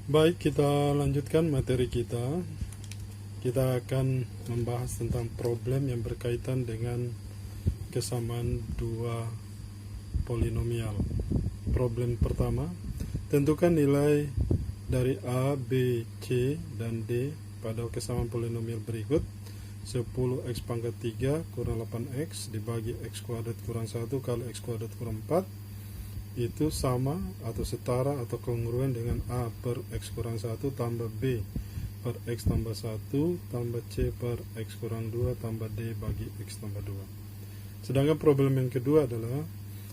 Baik, kita lanjutkan materi kita. Kita akan membahas tentang problem yang berkaitan dengan kesamaan dua polinomial. Problem pertama, tentukan nilai dari A, B, C, dan D pada kesamaan polinomial berikut. 10x pangkat 3 kurang 8x dibagi x kuadrat kurang 1 kali x kuadrat kurang 4 itu sama atau setara atau kongruen dengan A per x kurang 1 tambah B per x tambah 1 tambah C per x kurang 2 tambah D bagi x tambah 2. Sedangkan problem yang kedua adalah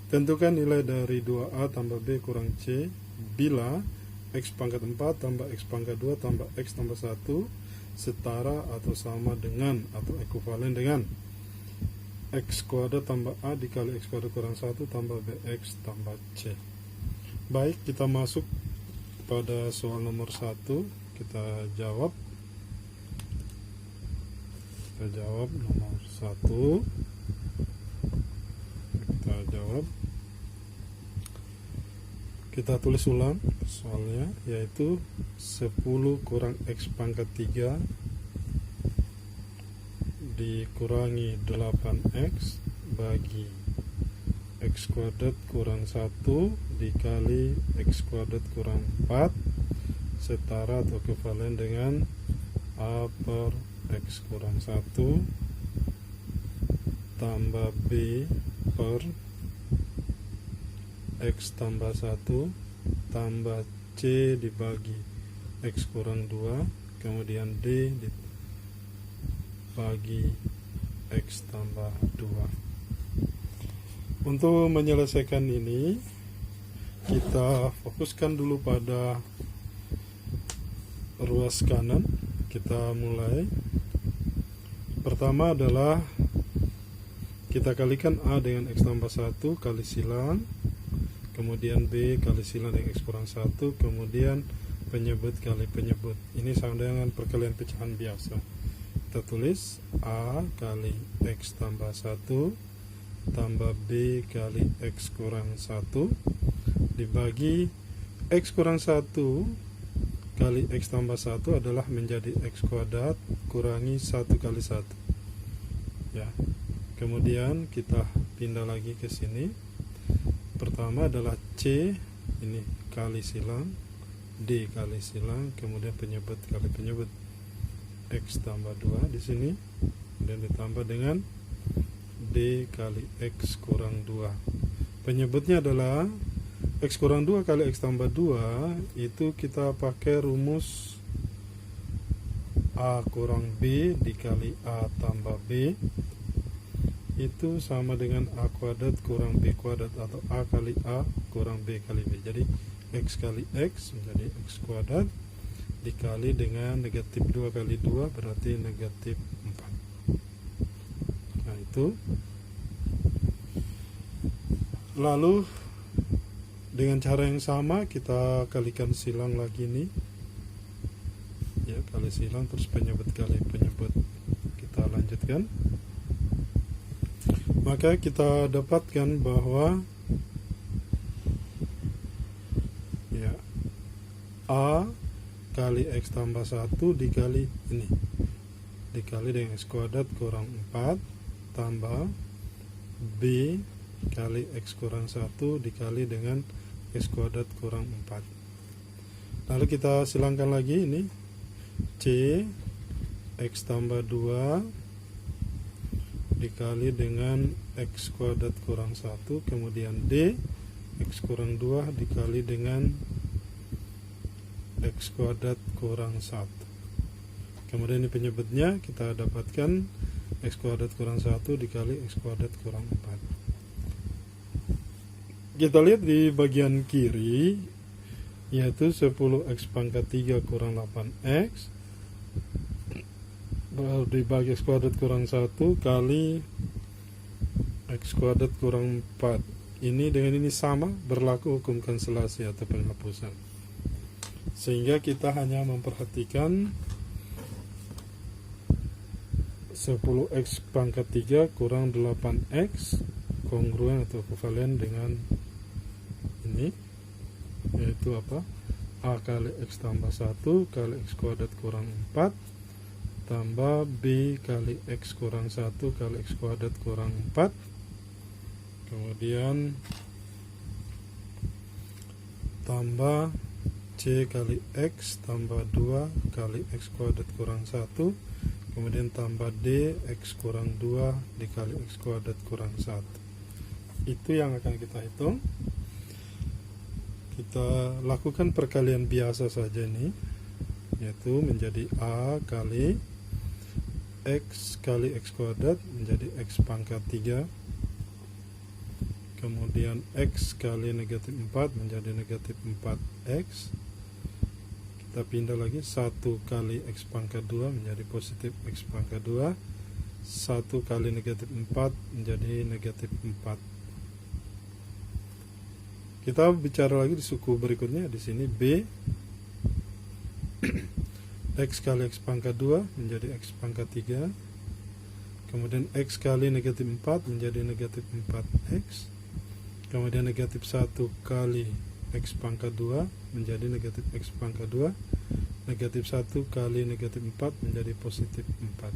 tentukan nilai dari 2A tambah B kurang C bila x pangkat 4 tambah x pangkat 2 tambah x tambah 1 setara atau sama dengan atau ekuivalen dengan x kuadrat tambah A dikali x kuadrat kurang 1 tambah bx tambah C. Baik, kita masuk pada soal nomor 1. Kita jawab nomor 1. Kita tulis ulang soalnya, yaitu 10 kurang x pangkat 3 dikurangi 8x bagi x kuadrat kurang 1 dikali x kuadrat kurang 4 setara atau ekuivalen dengan A per x kurang 1 tambah B per x tambah 1 tambah C dibagi x kurang 2 kemudian D dibagi x tambah 2. Untuk menyelesaikan ini kita fokuskan dulu pada ruas kanan. Kita mulai. Pertama adalah kita kalikan A dengan x tambah 1 kali silang, kemudian B kali silang dengan x kurang 1, kemudian penyebut kali penyebut. Ini sama dengan perkalian pecahan biasa. Kita tulis A kali x tambah 1 tambah B kali x kurang 1 dibagi x kurang 1 kali x tambah 1 adalah menjadi x kuadrat kurangi 1 kali 1 ya. Kemudian kita pindah lagi ke sini. Pertama adalah C ini kali silang, D kali silang, kemudian penyebut kali penyebut x tambah 2 di sini, dan ditambah dengan D kali x kurang 2. Penyebutnya adalah x kurang 2 kali x tambah 2 itu kita pakai rumus A kurang B dikali A tambah B itu sama dengan A kuadrat kurang B kuadrat atau A kali A kurang B kali B. Jadi x kali x menjadi x kuadrat dikali dengan negatif 2 kali 2 berarti negatif 4. Nah itu. Lalu dengan cara yang sama kita kalikan silang lagi nih. Ya, kali silang terus penyebut kali penyebut. Kita lanjutkan. Maka kita dapatkan bahwa ya, A kali x tambah 1 dikali ini dikali dengan x kuadrat kurang 4 tambah B kali x kurang 1 dikali dengan x kuadrat kurang 4. Lalu kita silangkan lagi ini C x tambah 2 dikali dengan x kuadrat kurang 1, kemudian D x kurang 2 dikali dengan x kuadrat kurang 1. Kemudian ini penyebutnya kita dapatkan x kuadrat kurang 1 dikali x kuadrat kurang 4. Kita lihat di bagian kiri, yaitu 10x pangkat 3 kurang 8x dibagi x kuadrat kurang 1 kali x kuadrat kurang 4. Ini dengan ini sama, berlaku hukum kanselasi atau penghapusan. Sehingga kita hanya memperhatikan 10x pangkat 3 kurang 8x kongruen atau ekuivalen dengan ini, yaitu apa? A kali X tambah 1 kali X kuadrat kurang 4 tambah B kali X kurang 1 kali X kuadrat kurang 4, kemudian tambah C kali X tambah 2 kali X kuadrat kurang 1, kemudian tambah D X kurang 2 dikali X kuadrat kurang 1. Itu yang akan kita hitung. Kita lakukan perkalian biasa saja ini, yaitu menjadi A kali X kali X kuadrat menjadi X pangkat 3, kemudian X kali negatif 4 menjadi negatif 4X. Kita pindah lagi, 1 kali X pangkat 2 menjadi positif X pangkat 2, 1 kali negatif 4 menjadi negatif 4. Kita bicara lagi di suku berikutnya, di sini B X kali X pangkat 2 menjadi X pangkat 3, kemudian X kali negatif 4 menjadi negatif 4X, kemudian negatif 1 kali X pangkat 2 menjadi negatif X pangkat 2, negatif 1 kali negatif 4 menjadi positif 4.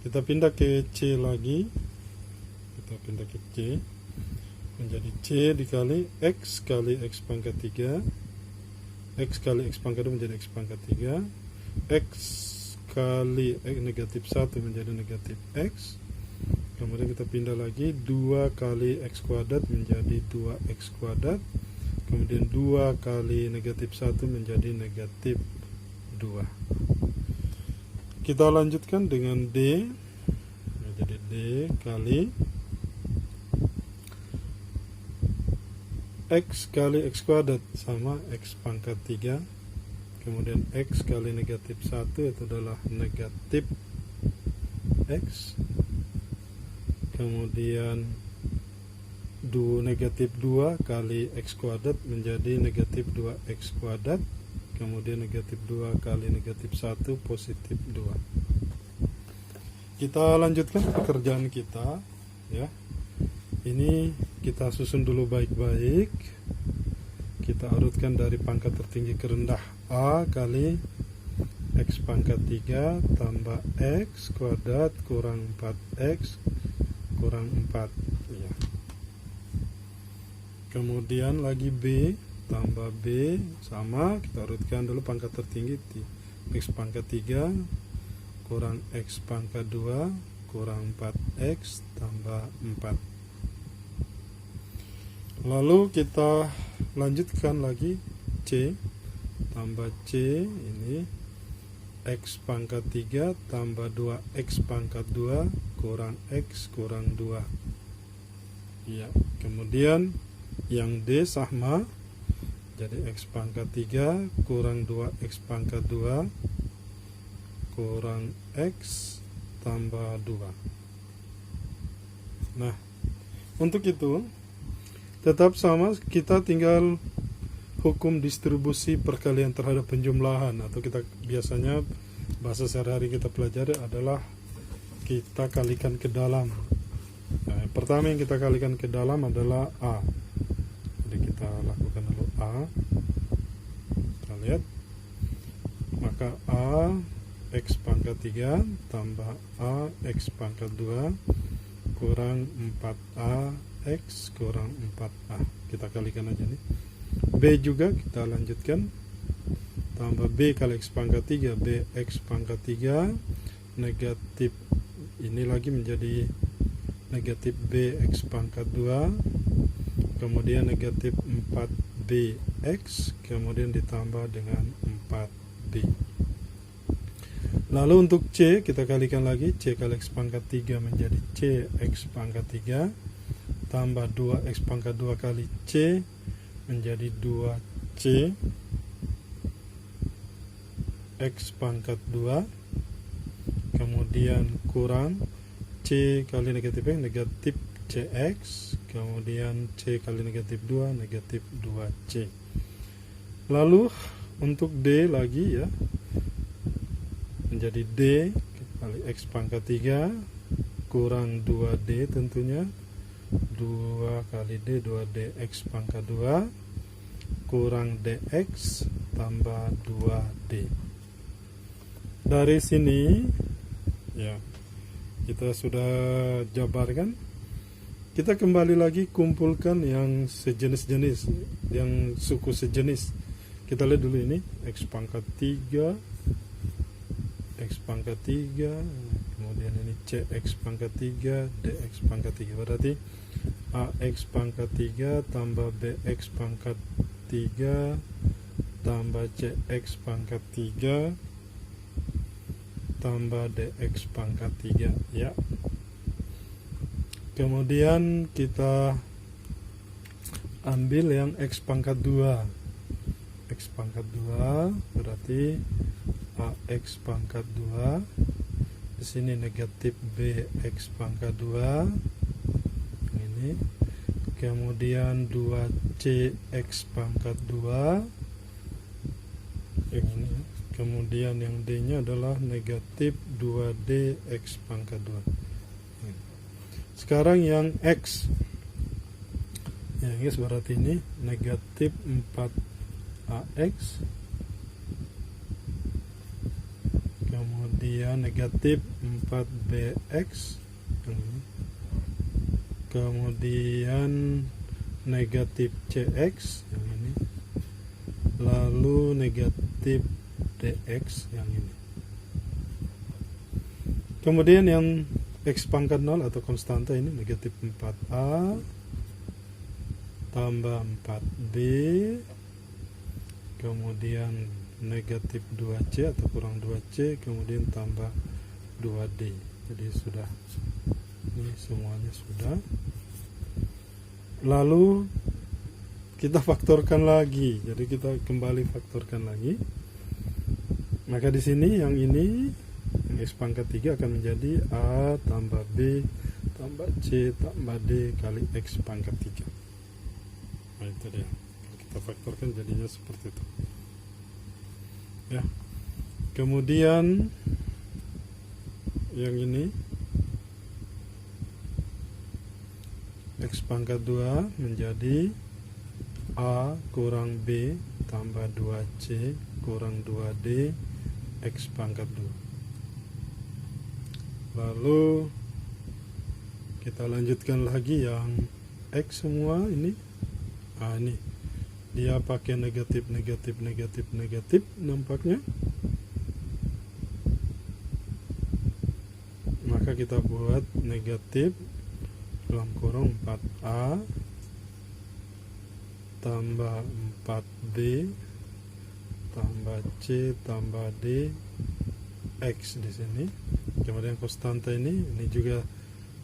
Kita pindah ke C lagi, kita pindah ke C, menjadi C dikali X kali X pangkat 3, X kali X pangkat 2 menjadi X pangkat 3, X kali X negatif 1 menjadi negatif X, kemudian kita pindah lagi, 2 kali X kuadrat menjadi 2X kuadrat, kemudian 2 kali negatif 1 menjadi negatif 2. Kita lanjutkan dengan D, jadi D kali X kali X kuadrat sama X pangkat 3, kemudian X kali negatif 1 itu adalah negatif X, kemudian negatif 2 kali X kuadrat menjadi negatif 2X kuadrat, kemudian negatif 2 kali negatif 1 positif 2. Kita lanjutkan pekerjaan kita ya. Ini kita susun dulu baik-baik. Kita urutkan dari pangkat tertinggi ke rendah. A kali X pangkat 3 tambah X kuadrat kurang 4X kurang 4 ya. Kemudian lagi B tambah B sama, kita urutkan dulu pangkat tertinggi X pangkat 3 kurang X pangkat 2 kurang 4X tambah 4. Lalu kita lanjutkan lagi C tambah C, ini X pangkat 3 tambah 2X pangkat 2 kurang X kurang 2 ya. Kemudian yang D sama, jadi X pangkat 3 kurang 2X pangkat 2 kurang X tambah 2. Nah, untuk itu tetap sama, kita tinggal hukum distribusi perkalian terhadap penjumlahan, atau kita biasanya bahasa sehari-hari kita pelajari adalah kita kalikan ke dalam. Nah, yang pertama yang kita kalikan ke dalam adalah A. Jadi kita lakukan dulu A. Kita lihat, maka A X pangkat 3 tambah A X pangkat 2 kurang 4A X kurang 4A. Kita kalikan aja nih. B juga kita lanjutkan, tambah B kali X pangkat 3, B X pangkat 3 negatif, ini lagi menjadi negatif B X pangkat 2, kemudian negatif 4B X, kemudian ditambah dengan 4B. Lalu untuk C kita kalikan lagi, C kali X pangkat 3 menjadi C X pangkat 3 tambah 2X pangkat 2 kali C menjadi 2C X pangkat 2, kemudian kurang C kali negatif X negatif CX, kemudian C kali negatif 2 negatif 2C. Lalu untuk D lagi ya, menjadi D kali X pangkat 3 kurang 2D tentunya, 2 kali D 2D X pangkat 2 kurang dx tambah 2d. Dari sini ya kita sudah jabarkan. Kita kembali lagi kumpulkan yang sejenis-jenis, yang suku sejenis. Kita lihat dulu ini x pangkat 3, kemudian ini cx pangkat 3, dx pangkat 3. Berarti ax pangkat 3 tambah bx pangkat 3 tambah cx pangkat 3 tambah dx pangkat 3 ya. Kemudian kita ambil yang x pangkat 2. X pangkat 2 berarti ax pangkat 2. Di sini negatif bx pangkat 2. Ini. Kemudian 2cx pangkat 2. Yang ini. Kemudian yang D-nya adalah negatif 2D X pangkat 2. Sekarang yang X. Yang X berarti ini negatif 4AX. Kemudian negatif 4BX. Kemudian negatif CX. Yang ini. Lalu negatif dx yang ini. Kemudian yang x pangkat 0 atau konstanta ini negatif 4a tambah 4b, kemudian negatif 2c atau kurang 2c, kemudian tambah 2d. Jadi sudah, ini semuanya sudah. Lalu kita faktorkan lagi. Jadi kita kembali faktorkan lagi. Maka di sini yang ini yang x pangkat 3 akan menjadi a tambah b tambah c tambah d kali x pangkat 3. Nah itu dia. Kita faktorkan jadinya seperti itu. Ya. Kemudian yang ini x pangkat 2 menjadi a kurang b tambah 2c kurang 2d x pangkat 2. Lalu kita lanjutkan lagi yang x semua ini. Ini dia pakai negatif nampaknya. Maka kita buat negatif dalam kurung 4a tambah 4b tambah c tambah d x di sini. Kemudian konstanta ini juga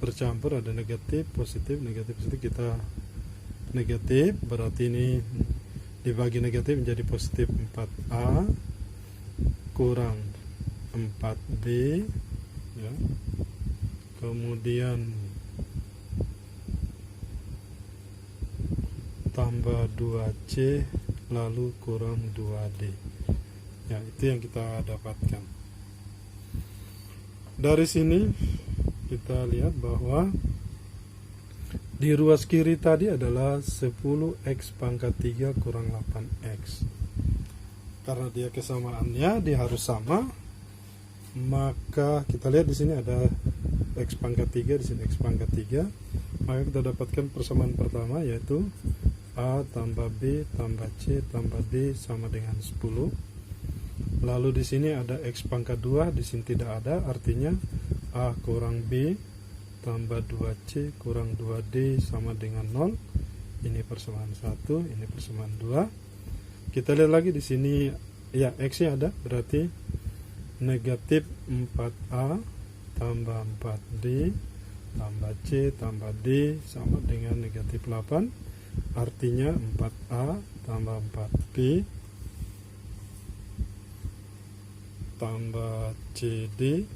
bercampur, ada negatif positif kita negatif, berarti ini dibagi negatif menjadi positif 4a kurang 4b ya. Kemudian tambah 2c lalu kurang 2d ya. Itu yang kita dapatkan. Dari sini kita lihat bahwa di ruas kiri tadi adalah 10x pangkat 3 kurang 8x. Karena dia kesamaannya dia harus sama, maka kita lihat di sini ada x pangkat 3, di sini x pangkat 3. Maka kita dapatkan persamaan pertama, yaitu a tambah b tambah c tambah d sama dengan 10. Lalu di sini ada x pangkat 2, di sini tidak ada, artinya a kurang b tambah 2c kurang 2d sama dengan 0. Ini persamaan 1, ini persamaan 2. Kita lihat lagi di sini ya, x-nya ada, berarti negatif 4a tambah 4d tambah c tambah d sama dengan negatif 8. Artinya 4a tambah 4b tambah cd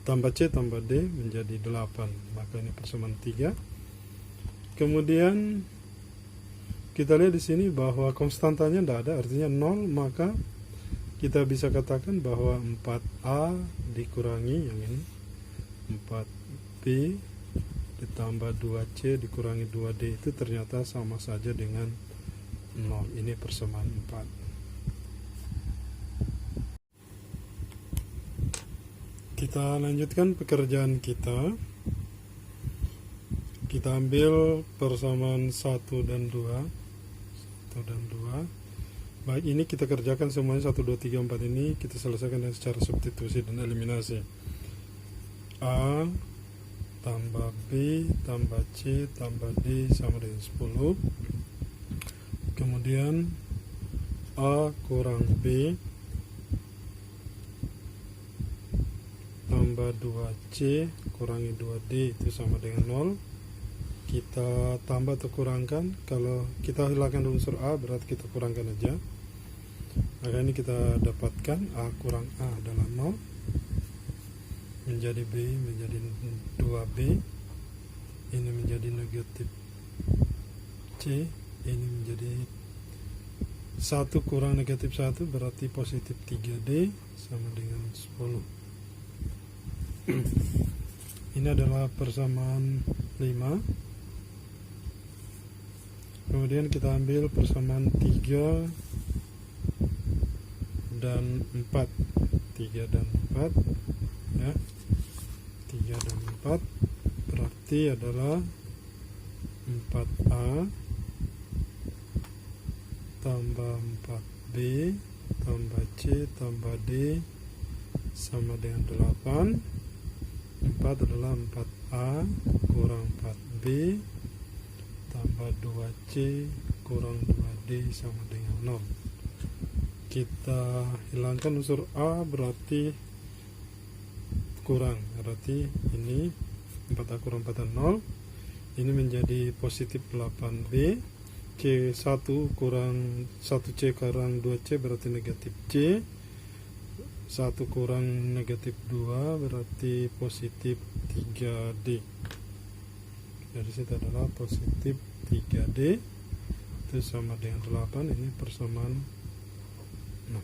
tambah c tambah d menjadi 8. Maka ini persamaan 3. Kemudian kita lihat di sini bahwa konstantanya tidak ada, artinya 0. Maka kita bisa katakan bahwa 4a dikurangi yang ini 4b ditambah 2c dikurangi 2d itu ternyata sama saja dengan 0. Ini persamaan 4. Kita lanjutkan pekerjaan kita. Kita ambil persamaan 1 dan 2. 1 dan 2. Baik, ini kita kerjakan semuanya 1, 2, 3, 4 ini kita selesaikan dengan secara substitusi dan eliminasi. A tambah B tambah C tambah D sama dengan 10. Kemudian A kurang B tambah 2C kurangi 2D itu sama dengan 0. Kita tambah atau kurangkan. Kalau kita hilangkan unsur A berarti kita kurangkan aja. Maka ini kita dapatkan A kurang A adalah 0, menjadi B menjadi 2B, ini menjadi negatif C, ini menjadi 1 kurang negatif 1 berarti positif 3D sama dengan 10. Ini adalah persamaan 5. Kemudian kita ambil persamaan 3 dan 4. 3 dan 4 ya. 3 dan 4 berarti adalah 4A tambah 4B tambah C tambah D sama dengan 8. 4 adalah 4A kurang 4B tambah 2C kurang 2D sama dengan 0. Kita hilangkan unsur A berarti kurang, berarti ini 4A kurang 4A 0. Ini menjadi positif 8B. C1 kurang 1C kurang 2C berarti negatif C. 1 kurang negatif 2 berarti positif 3D. Dari situ adalah positif 3D itu sama dengan 8. Ini persamaan 6.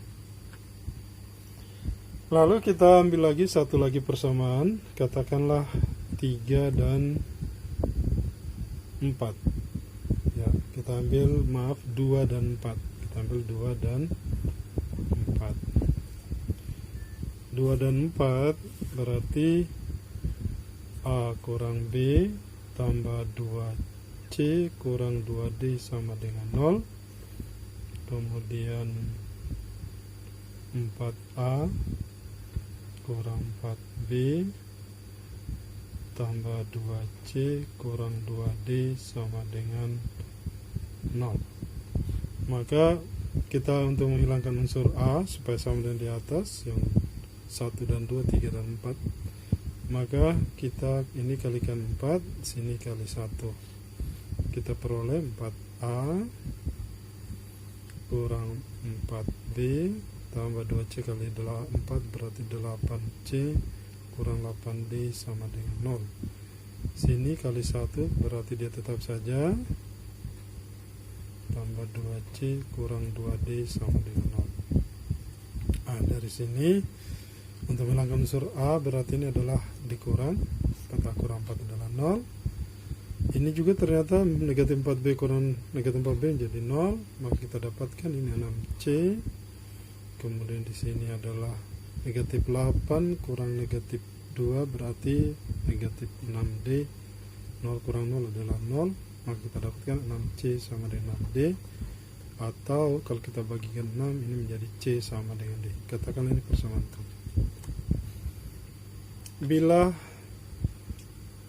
Lalu kita ambil lagi satu lagi persamaan, katakanlah 3 dan 4 ya. Kita ambil 2 dan 4. Kita ambil 2 dan 4. 2 dan 4 berarti A kurang B tambah 2C kurang 2D sama dengan 0. Kemudian 4A kurang 4B tambah 2C kurang 2D sama dengan 0. Maka kita untuk menghilangkan unsur A supaya sama dengan di atas yang 1 dan 2, 3 dan 4, maka kita ini kalikan 4, sini kali 1, kita peroleh 4A kurang 4B tambah 2C kali 4 berarti 8C kurang 8D sama dengan 0. Sini kali 1 berarti dia tetap saja, tambah 2C kurang 2D sama dengan 0. Dari sini untuk menghilangkan unsur A berarti ini adalah dikurang 4A kurang 4 adalah 0. Ini juga ternyata negatif 4B kurang negatif 4B menjadi 0. Maka kita dapatkan ini 6C. Kemudian di sini adalah negatif 8 kurang negatif 2 berarti negatif 6D. 0 kurang 0 adalah 0. Maka kita dapatkan 6C sama dengan 6D. Atau kalau kita bagikan 6 ini menjadi C sama dengan D. Katakan ini persamaan 7. Bila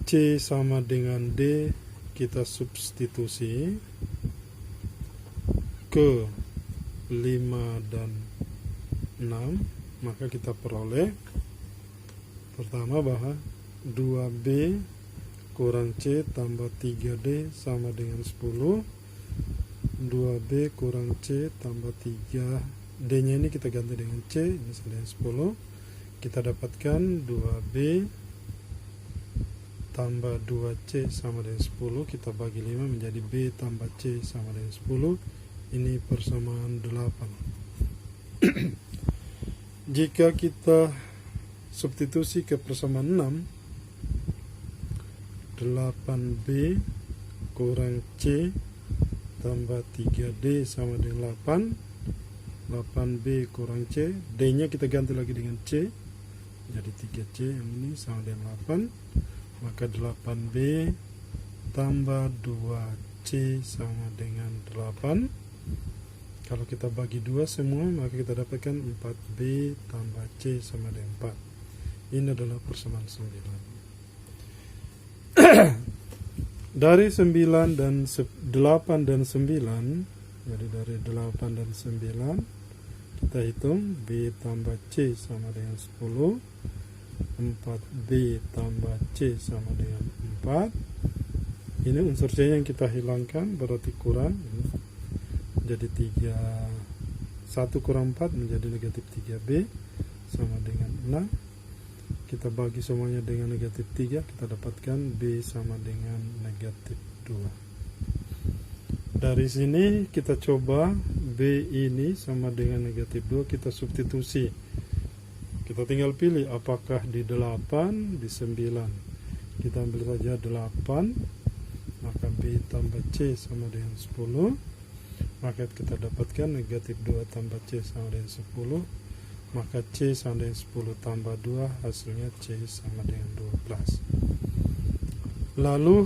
C sama dengan D, kita substitusi ke 5 dan 6, maka kita peroleh pertama bahwa 2B kurang C tambah 3D sama dengan 10. 2B kurang C tambah 3D nya ini kita ganti dengan C, ini sama dengan 10. Kita dapatkan 2B tambah 2C sama dengan 10. Kita bagi 5 menjadi B tambah C sama dengan 10. Ini persamaan 8. Jika kita substitusi ke persamaan 6, 8B kurang C tambah 3D sama dengan 8. 8B kurang C, D nya kita ganti lagi dengan C, jadi 3C yang ini sama dengan 8. Maka 8B tambah 2C sama dengan 8. Kalau kita bagi 2 semua, maka kita dapatkan 4B tambah C sama dengan 4. Ini adalah persamaan 9. Dari 9 dan 8 dan 9, jadi dari 8 dan 9 kita hitung B tambah C sama dengan 10, 4B tambah C sama dengan 4. Ini unsur C yang kita hilangkan, berarti kurang. Jadi 1 kurang 4 menjadi negatif 3B sama dengan 6. Kita bagi semuanya dengan negatif 3, kita dapatkan B sama dengan negatif 2. Dari sini kita coba B ini sama dengan negatif 2, kita substitusi. Kita tinggal pilih apakah di 8, di 9. Kita ambil saja 8, maka B tambah C sama dengan 10. Maka kita dapatkan negatif 2 tambah C sama dengan 10. Maka C sama dengan 10 tambah 2, hasilnya C sama dengan 12. Lalu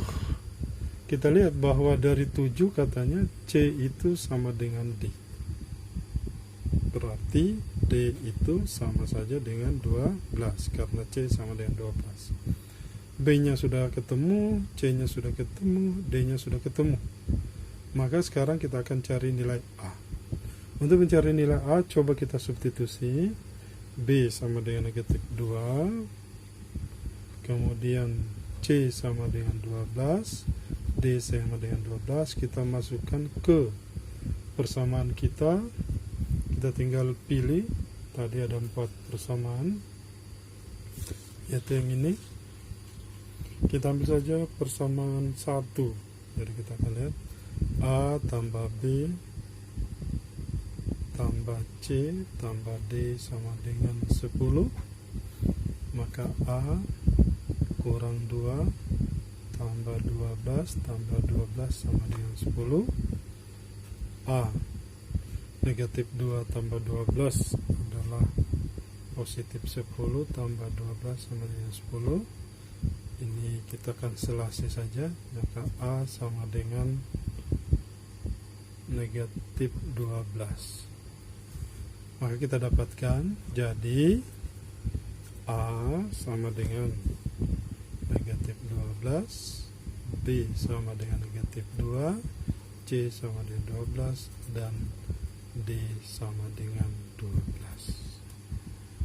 kita lihat bahwa dari 7 katanya C itu sama dengan D. Berarti D itu sama saja dengan 12 karena C sama dengan 12. B nya sudah ketemu, C nya sudah ketemu, D nya sudah ketemu. Maka sekarang kita akan cari nilai A. Untuk mencari nilai A, coba kita substitusi. B sama dengan negatif 2, kemudian C sama dengan 12, D sama dengan 12. Kita masukkan ke persamaan kita. Kita tinggal pilih. Tadi ada 4 persamaan, yaitu yang ini. Kita ambil saja persamaan 1. Jadi kita akan lihat A tambah B tambah C tambah D sama dengan 10. Maka A kurang 2 tambah 12 tambah 12 sama dengan 10. A negatif 2 tambah 12 adalah positif 10 tambah 12 sama dengan 10. Ini kita kanselasi saja, maka A sama dengan negatif 12. Maka kita dapatkan jadi A sama dengan negatif 12, B sama dengan negatif 2, C sama dengan 12, dan D sama dengan